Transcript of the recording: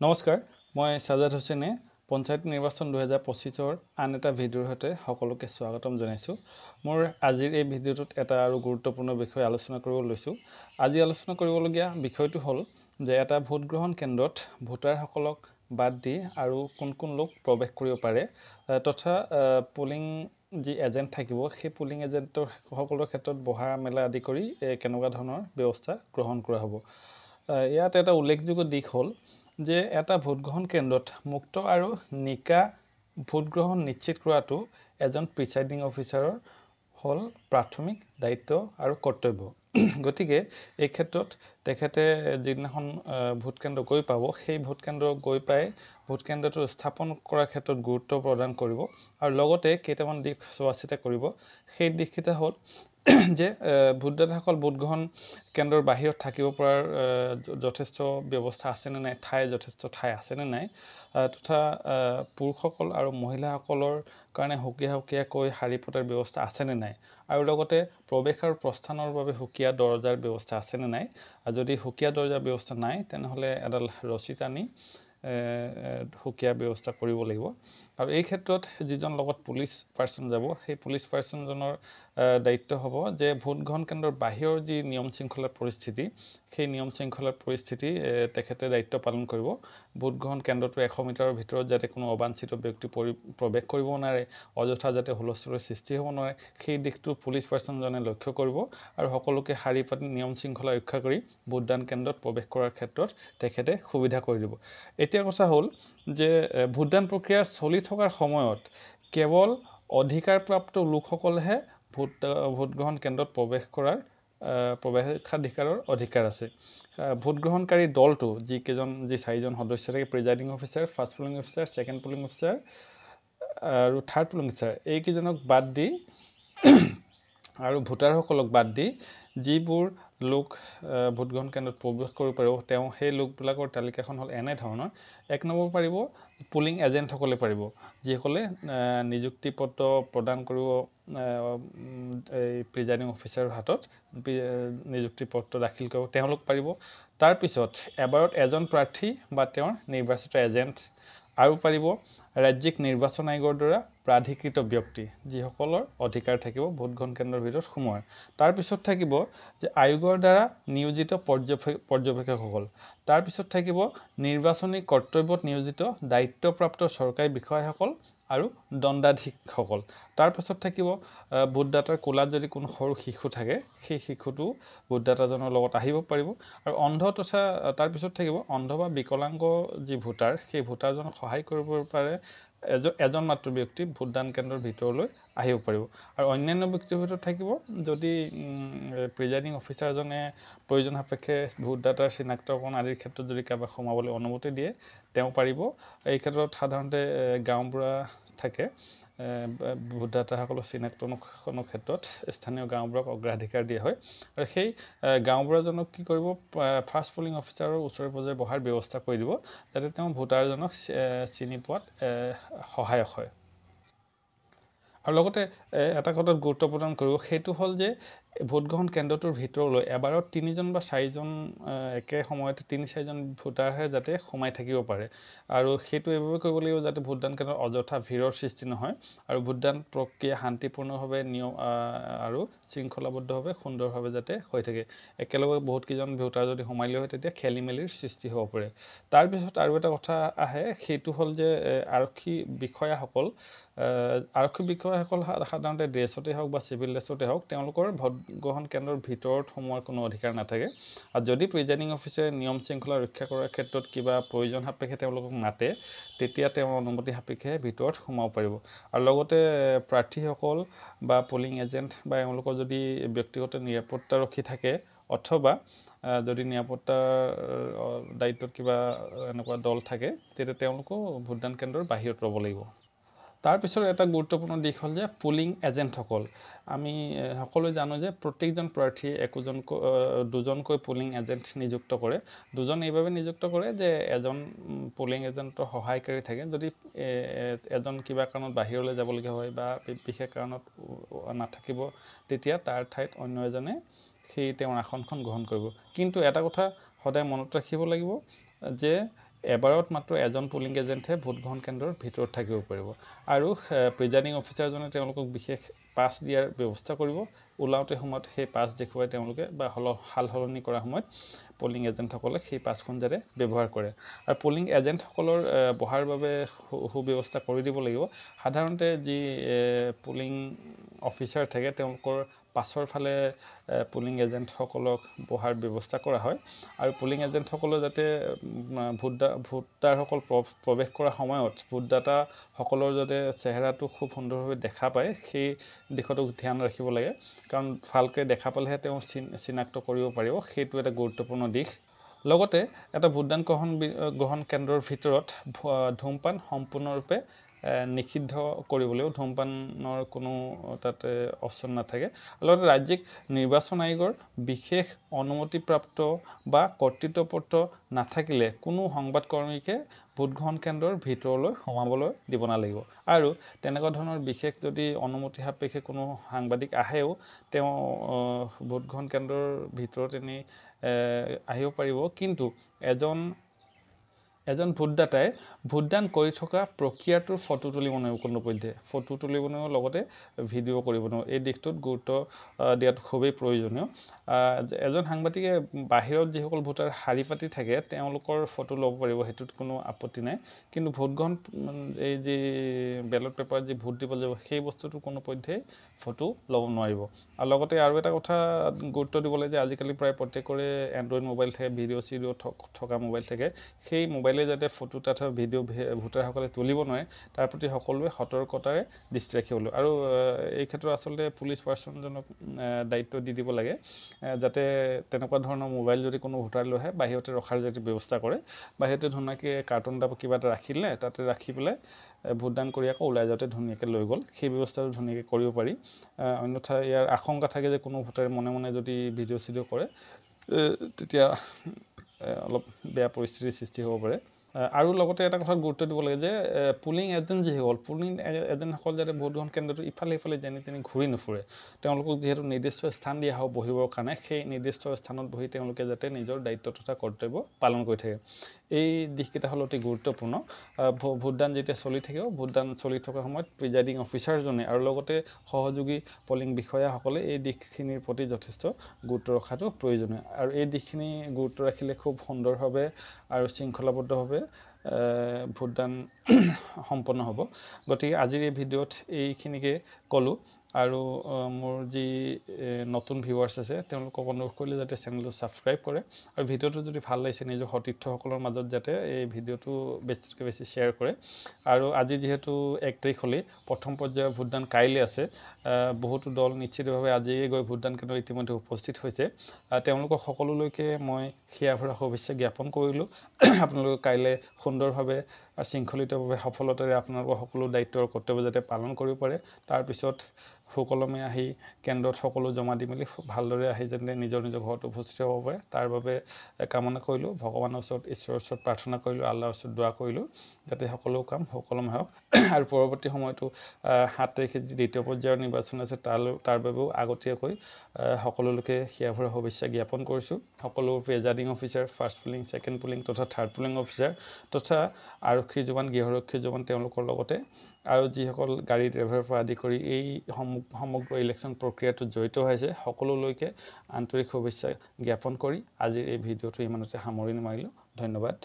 নমস্কাৰ মই সাজাদ হুছেইনে পঞ্চায়ত নিৰ্বাচন 2025ৰ আন এটা ভিডিঅ'ৰ সৈতে সকলোকে স্বাগতম জনাইছো মোৰ আজিৰ এই ভিডিঅ'টোত এটা আৰু গুৰুত্বপূৰ্ণ বিষয় আলোচনা কৰিব লৈছো আজি আলোচনা কৰিবলগীয়া বিষয়টো হ'ল যে এটা ভোট গ্ৰহণ কেন্দ্ৰত ভোটাৰসকলক বাদ দি আৰু কোন লোক প্ৰৱেশ কৰিব পাৰে তথা পোলিং যি এজেন্ট থাকিব সেই পোলিং এজেন্টৰ সকলৰ ক্ষেত্ৰত বহা মেলা আদি কৰি কেনেকুৱা ধৰণৰ ব্যৱস্থা গ্ৰহণ কৰা হ'ব ইয়াত এটা উল্লেখযোগ্য দিশ হ'ল যে এটা ভোট গ্ৰহণ কেন্দ্ৰত মুক্ত আৰু নিকা ভোট গ্ৰহণ নিশ্চিত কৰাটো এজন প্ৰিসাইডিং অফিচাৰৰ হল প্ৰাথমিক দায়িত্ব আৰু কৰ্তব্য গতিকে এই ক্ষেত্ৰত তেখেতে যিদিনাখন ভোট কেন্দ্ৰ গৈ পাব সেই ভোট কেন্দ্ৰ গৈ পাই ভোট কেন্দ্ৰটো স্থাপন কৰাৰ ক্ষেত্ৰত গুৰুত্ব প্ৰদান কৰিব আৰু লগতে কেইটামান দিশ চোৱাচিতা কৰিব সেই দিশকেইটা হ'ল যে ভোটদাতাসকল ভোট গ্ৰহণ কেন্দ্ৰৰ বাহিৰত থাকিব পৰাৰ যথেষ্ট ব্যৱস্থা আছে নে নাই যথেষ্ট ঠাই আছে নে নাই তথা পুৰুষসকল আৰু মহিলাসকলৰ কাৰণে হুকিয়াকৈ শাৰী পতাৰ ব্যৱস্থা আছে নে নাই আৰু লগতে প্ৰৱেশ আৰু প্ৰস্থানৰ বাবে হুকিয়া দৰজাৰ ব্যৱস্থা আছে নে নাই যদি হুকিয়া দৰজাৰ ব্যৱস্থা নাই তেনেহলে এডাল ৰছী টানি হুকিয়া ব্যৱস্থা কৰিব লাগিব আৰু এই ক্ষেত্ৰত যিজন লগত পুলিচ পাৰ্সন যাব সেই পুলিচ পাৰ্সনজনৰ দায়িত্ব হ'ব যে ভোট গ্ৰহণ কেন্দ্ৰৰ বাহিৰৰ যি নিয়ম শৃংখলাৰ পৰিস্থিতি সেই নিয়ম শৃংখলাৰ পৰিস্থিতি তেখেতে দায়িত্ব পালন কৰিব ভোট গ্ৰহণ কেন্দ্ৰটো 100 মিটাৰৰ ভিতৰত যাতে কোনো অবাঞ্ছিত ব্যক্তি প্ৰৱেশ কৰিব নোৱাৰে অযথা যাতে হুলস্থুলৰ সৃষ্টি হ'ব নোৱাৰে সেই দিশটো পুলিচ পাৰ্সনজনে লক্ষ্য কৰিব আৰু সকলোকে শাৰী পাতি নিয়ম শৃংখলা ৰক্ষা কৰি ভোটদান কেন্দ্ৰত প্ৰৱেশ কৰাৰ ক্ষেত্ৰত তেখেতে সুবিধা কৰি দিব এতিয়া কথা হ'ল যে ভোটদান প্ৰক্ৰিয়া চলি থকাৰ সময়ত কেৱল অধিকাৰপ্ৰাপ্ত লোকসকলেহে ভোট গ্ৰহণ কেন্দ্ৰত প্ৰৱেশ কৰাৰ প্ৰৱেশাধিকাৰৰ অধিকাৰ আছে ভোট গ্ৰহণকাৰী দলটো যি চাৰিজন সদস্য থাকে presiding officer first polling officer second polling officer আৰু থাৰ্ড পোলিং অফিচাৰ এই কেইজনক বাদ দি আৰু ভোটাৰসকলক বাদ দি যিবোৰ লোক ভোট গ্ৰহণ কেন্দ্ৰত প্ৰৱেশ কৰিব পাৰিব তেওঁ সেই লোকবিলাকৰ তালিকাখন হ'ল এনে ধৰণৰ এক নম্বৰ পাৰিব পোলিং এজেন্টসকলে পাৰিব যিসকলে নিযুক্তি পত্ৰ প্ৰদান কৰিব এই প্ৰিজাইডিং অফিচাৰৰ হাতত নিযুক্তি পত্ৰ দাখিল কৰিব তেওঁলোক পাৰিব তাৰ পিছত এবাৰত এজন প্ৰাৰ্থী বা তেওঁৰ নিৰ্বাচিত এজেন্ট আৰু পাৰিব ৰাজ্যিক নিৰ্বাচন আয়োগৰ দ্বাৰা প্ৰাধিকৃত ব্যক্তি যিসকলৰ অধিকাৰ থাকিব ভোট গ্ৰহণ কেন্দ্ৰৰ ভিতৰত সোমোৱাৰ তাৰ পিছত থাকিব যে আয়োগৰ দ্বাৰা নিয়োজিত পৰ্যবেক্ষকসকল তাৰ পিছত থাকিব নিৰ্বাচনী কৰ্তব্যত নিয়োজিত দায়িত্বপ্ৰাপ্ত চৰকাৰী বিষয়াসকল আৰু দণ্ডাধীশসকল তাৰ পিছত থাকিব ভোটদাতাৰ কোলাত যদি কোনো সৰু শিশু থাকে সেই শিশুটো ভোটদাতাজনৰ লগত আহিব পাৰিব আৰু অন্ধ তথা তাৰ পিছত থাকিব অন্ধ বা বিকলাংগ যি ভোটাৰ সেই ভোটাৰজনক সহায় কৰিব পাৰে এজন মাত্ৰ ব্যক্তি ভোটদান কেন্দ্ৰৰ ভিতৰলৈ আহিব পাৰিব আৰু অন্যান্য ব্যক্তিৰ ভিতৰত থাকিব যদি প্ৰিজাইডিং অফিচাৰজনে প্ৰয়োজন সাপেক্ষে ভোটদাতাৰ চিনাক্তকৰণ আদিৰ ক্ষেত্ৰত যদি কাবাক সোমাবলৈ অনুমতি দিয়ে তেওঁ পাৰিব এই ক্ষেত্ৰত সাধাৰণতে গাঁওবুঢ়া থাকে ভোটদাতাসকলৰ চিনাক্তকৰণৰ ক্ষেত্ৰত স্থানীয় গাঁওবুঢ়াক অগ্ৰাধিকাৰ দিয়া হয় আৰু সেই গাঁওবুঢ়াজনক কি কৰিব ফাৰ্ষ্ট পোলিং অফিচাৰৰ ওচৰে পাজৰে বহাৰ ব্যৱস্থা কৰি দিব যাতে তেওঁ ভোটাৰজনক চিনি পোৱাত সহায়ক হয় আৰু লগতে এটা কথাত গুৰুত্ব প্ৰদান কৰিব সেইটো হ'ল যে ভোট গ্ৰহণ কেন্দ্ৰটোৰ ভিতৰলৈ এবাৰত 3জন বা 4জন একে সময়তে 3-4জন ভোটাৰহে যাতে সোমাই থাকিব পাৰে আৰু সেইটো এইভাবে কৰিব লাগিব যাতে ভোটদান কেন্দ্ৰত অযথা ভিৰৰ সৃষ্টি নহয় আৰু ভোটদান প্ৰক্ৰিয়া শান্তিপূৰ্ণভাৱে নিয়ম আৰু শৃংখলাবদ্ধভাৱে সুন্দৰভাৱে যাতে হৈ থাকে একেলগে বহুত কেইজন ভোটাৰ যদি সোমাইলে হয় তেতিয়া খেলিমেলিৰ সৃষ্টি হ'ব পাৰে তাৰ পিছত আৰু এটা কথা আহে সেইটো হ'ল যে আৰক্ষী বিষয়াসকল সাধাৰণতে ড্ৰেছতে হওক বা চিভিল ড্ৰেছতে হওক তেওঁলোকৰ ভোট গ্ৰহণ কেন্দ্ৰৰ ভিতৰত সোমোৱাৰ কোনো অধিকাৰ নাথাকে আৰু যদি প্ৰিজাইডিং অফিচাৰে নিয়ম শৃংখলা ৰক্ষা কৰাৰ ক্ষেত্ৰত কিবা প্ৰয়োজন সাপেক্ষে তেওঁলোকক মাতে তেতিয়া তেওঁ অনুমতি সাপেক্ষে ভিতৰত সোমাব পাৰিব আৰু লগতে প্ৰাৰ্থীসকল বা পোলিং এজেন্ট বা এওঁলোকৰ যদি ব্যক্তিগত নিৰাপত্তাৰক্ষী থাকে অথবা যদি নিৰাপত্তাৰ দায়িত্বত কিবা এনেকুৱা দল থাকে তেতিয়া তেওঁলোকো ভোটদান কেন্দ্ৰৰ বাহিৰত ৰ'ব লাগিব তাৰ পিছত এটা গুৰুত্বপূৰ্ণ দিশ হ'ল যে পোলিং এজেন্টসকল আমি সকলোৱে জানো যে প্ৰত্যেকজন প্ৰাৰ্থীয়ে দুজনকৈ পোলিং এজেন্ট নিযুক্ত কৰে দুজন এইভাবে নিযুক্ত কৰে যে এজন পোলিং এজেন্টৰ সহায়কাৰী থাকে যদি এজন কিবা কাৰণত বাহিৰলৈ যাবলগীয়া হয় বা বিশেষ কাৰণত নাথাকিব তেতিয়া তাৰ ঠাইত অন্য এজনে সেই তেওঁৰ আসনখন গ্ৰহণ কৰিব কিন্তু এটা কথা সদায় মনত ৰাখিব লাগিব যে এবাৰত মাত্ৰ এজন পুলিং এজেণ্টহে ভোট গ্ৰহণ কেন্দ্ৰৰ ভিতৰত থাকিব পাৰিব আৰু প্ৰিজাইডিং অফিচাৰজনে তেওঁলোকক বিশেষ পাছ দিয়াৰ ব্যৱস্থা কৰিব ওলাওতে সময়ত সেই পাছ দেখুৱাই তেওঁলোকে বা হাল সলনি কৰা সময়ত পুলিং এজেণ্টসকলে সেই পাছখন যাতে ব্যৱহাৰ কৰে আৰু পুলিং এজেণ্টসকলৰ বহাৰ বাবে সুব্যৱস্থা কৰি দিব লাগিব সাধাৰণতে যি পুলিং অফিচাৰ থাকে তেওঁলোকৰ পাছৰ ফালে পুলিং এজেণ্টসকলক বহাৰ ব্যৱস্থা কৰা হয় আৰু পুলিং এজেণ্টসকলে যাতে ভোটাৰসকল প্ৰৱেশ কৰা সময়ত ভোটদাতাসকলৰ যাতে চেহেৰাটো খুব সুন্দৰভাৱে দেখা পায় সেই দিশতো ধ্যান ৰাখিব লাগে কাৰণ ভালকৈ দেখা পালেহে তেওঁ চিনাক্ত কৰিব পাৰিব সেইটো এটা গুৰুত্বপূৰ্ণ দিশ লগতে এটা ভোটদান গ্ৰহণ কেন্দ্ৰৰ ভিতৰত ধূমপান সম্পূৰ্ণৰূপে নিষিদ্ধ কৰিবলৈ ধূমপানৰ কোনো তাতে অপশ্যন নাথাকে লগতে ৰাজ্যিক নিৰ্বাচন আয়োগৰ বিশেষ অনুমতিপ্ৰাপ্ত বা কৰ্তৃত্বপত্ৰ নাথাকিলে কোনো সংবাদকৰ্মীকে ভোটগ্ৰহণ কেন্দ্ৰৰ ভিতৰলৈ সোমাবলৈ দিব নালাগিব আৰু তেনেকুৱা ধৰণৰ বিশেষ যদি অনুমতি সাপেক্ষে কোনো সাংবাদিক আহেও তেওঁ ভোটগ্ৰহণ কেন্দ্ৰৰ ভিতৰত এনেই আহিব পাৰিব কিন্তু এজন ভোটদাতাই ভোটদান কৰি থকা প্ৰক্ৰিয়াটোৰ ফটো তুলিব নোৱাৰিব কোনোপধ্যে ফটো তুলিব নোৱাৰিব লগতে ভিডিঅ' কৰিব নোৱাৰিব এই দিশটোত গুৰুত্ব দিয়াটো খুবেই প্ৰয়োজনীয় এজন সাংবাদিকে বাহিৰত যিসকল ভোটাৰ শাৰী পাতি থাকে তেওঁলোকৰ ফটো ল'ব পাৰিব সেইটোত কোনো আপত্তি নাই কিন্তু ভোটগ্ৰহণ এই যি বেলট পেপাৰত যি ভোট দিব যাব সেই বস্তুটো কোনোপধ্যে ফটো ল'ব নোৱাৰিব আৰু লগতে আৰু এটা কথা গুৰুত্ব দিব লাগে যে আজিকালি প্ৰায় প্ৰত্যেকৰে এণ্ড্ৰইড মোবাইল থাকে ভিডিঅ' চিডিঅ' থকা মোবাইল থাকে সেই মোবাইলে যাতে ফটো তথা ভিডিঅ' ভোটাৰসকলে তুলিব নোৱাৰে তাৰ প্ৰতি সকলোৱে সতৰ্কতাৰে দৃষ্টি ৰাখিব লাগিব আৰু এই ক্ষেত্ৰত আচলতে পুলিচ পাৰ্চনজনক দায়িত্ব দি দিব লাগে যাতে তেনেকুৱা ধৰণৰ মোবাইল যদি কোনো ভোটাৰ লৈ আহে বাহিৰতে ৰখাৰ যদি ব্যৱস্থা কৰে বাহিৰতে ধুনীয়াকৈ কাৰ্টুন এটা কিবা এটা ৰাখিলে তাতে ৰাখি পেলাই ভোটদান কৰি আকৌ ওলাই যাওঁতে ধুনীয়াকৈ লৈ গ'ল সেই ব্যৱস্থাটো ধুনীয়াকৈ কৰিব পাৰি অন্যথা ইয়াৰ আশংকা থাকে যে কোনো ভোটাৰে মনে মনে যদি ভিডিঅ' চিডিঅ' কৰে তেতিয়া অলপ বেয়া পৰিস্থিতিৰ সৃষ্টি হ'ব পাৰে আৰু লগতে এটা কথা গুৰুত্ব দিব লাগে যে পুলিং এজেণ্ট যিসকল পুলিং এজেণ্টসকল যাতে ভোটগ্ৰহণ কেন্দ্ৰটো ইফালে সিফালে যেনি তেনি ঘূৰি নুফুৰে তেওঁলোকক যিহেতু নিৰ্দিষ্ট স্থান দিয়া হ'ব বহিবৰ কাৰণে সেই নিৰ্দিষ্ট স্থানত বহি তেওঁলোকে যাতে নিজৰ দায়িত্ব তথা কৰ্তব্য পালন কৰি থাকে এই দিশকেইটা হ'ল অতি গুৰুত্বপূৰ্ণ ভোটদান যেতিয়া চলি থাকিব ভোটদান চলি থকা সময়ত প্ৰিজাইডিং অফিচাৰজনে আৰু লগতে সহযোগী পলিং বিষয়াসকলে এই দিশখিনিৰ প্ৰতি যথেষ্ট গুৰুত্ব ৰখাটো প্ৰয়োজনীয় আৰু এই দিশখিনি গুৰুত্ব ৰাখিলে খুব সুন্দৰভাৱে আৰু শৃংখলাবদ্ধভাৱে ভোটদান সম্পন্ন হ'ব গতিকে আজিৰ এই ভিডিঅ'ত এইখিনিকে ক'লোঁ আৰু মোৰ যি নতুন ভিউৱাৰ্ছ আছে তেওঁলোকক অনুৰোধ কৰিলে যাতে চেনেলটো ছাবস্ক্ৰাইব কৰে আৰু ভিডিঅ'টো যদি ভাল লাগিছে নিজৰ সতীৰ্থসকলৰ মাজত যাতে এই ভিডিঅ'টো বেছিতকৈ বেছি শ্বেয়াৰ কৰে আৰু আজি যিহেতু 1 তাৰিখ হ'লেই প্ৰথম পৰ্যায়ৰ ভোটদান কাইলৈ আছে বহুতো দল নিশ্চিতভাৱে আজিয়ে গৈ ভোটদান কেন্দ্ৰ ইতিমধ্যে উপস্থিত হৈছে তেওঁলোকক সকলোলৈকে মই সেয়া ভৰা শুভেচ্ছা জ্ঞাপন কৰিলোঁ আপোনালোকে কাইলৈ সুন্দৰভাৱে শৃংখলিতভাৱে সফলতাৰে আপোনালোকৰ সকলো দায়িত্ব আৰু কৰ্তব্য যাতে পালন কৰিব পাৰে তাৰপিছত সুকলমে আহি কেন্দ্ৰত সকলো জমা দি মেলি ভালদৰে আহি যেনে নিজৰ ঘৰত উপস্থিত হ'ব পাৰে তাৰ বাবে কামনা কৰিলোঁ ভগৱানৰ ওচৰত ঈশ্বৰৰ ওচৰত প্ৰাৰ্থনা কৰিলোঁ আল্লাহৰ ওচৰত দোৱা কৰিলোঁ যাতে সকলো কাম সুকলমে হওক আৰু পৰৱৰ্তী সময়তো 7 তাৰিখে যি দ্বিতীয় পৰ্যায়ৰ নিৰ্বাচন আছে তাৰ বাবেও আগতীয়াকৈ সকলোলৈকে সেয়া ভৰা শুভেচ্ছা জ্ঞাপন কৰিছোঁ সকলো presiding officer first polling second polling তথা থাৰ্ড পুলিং অফিচাৰ তথা আৰক্ষী জোৱান গৃহৰক্ষী জোৱান তেওঁলোকৰ লগতে আৰু যিসকল গাড়ী ড্ৰাইভাৰৰ পৰা আদি কৰি এই সমগ্ৰ ইলেকশ্যন প্ৰক্ৰিয়াটোত জড়িত হৈছে সকলোলৈকে আন্তৰিক শুভেচ্ছা জ্ঞাপন কৰি আজিৰ এই ভিডিঅ'টো ইমানতে সামৰণি মাৰিলোঁ ধন্যবাদ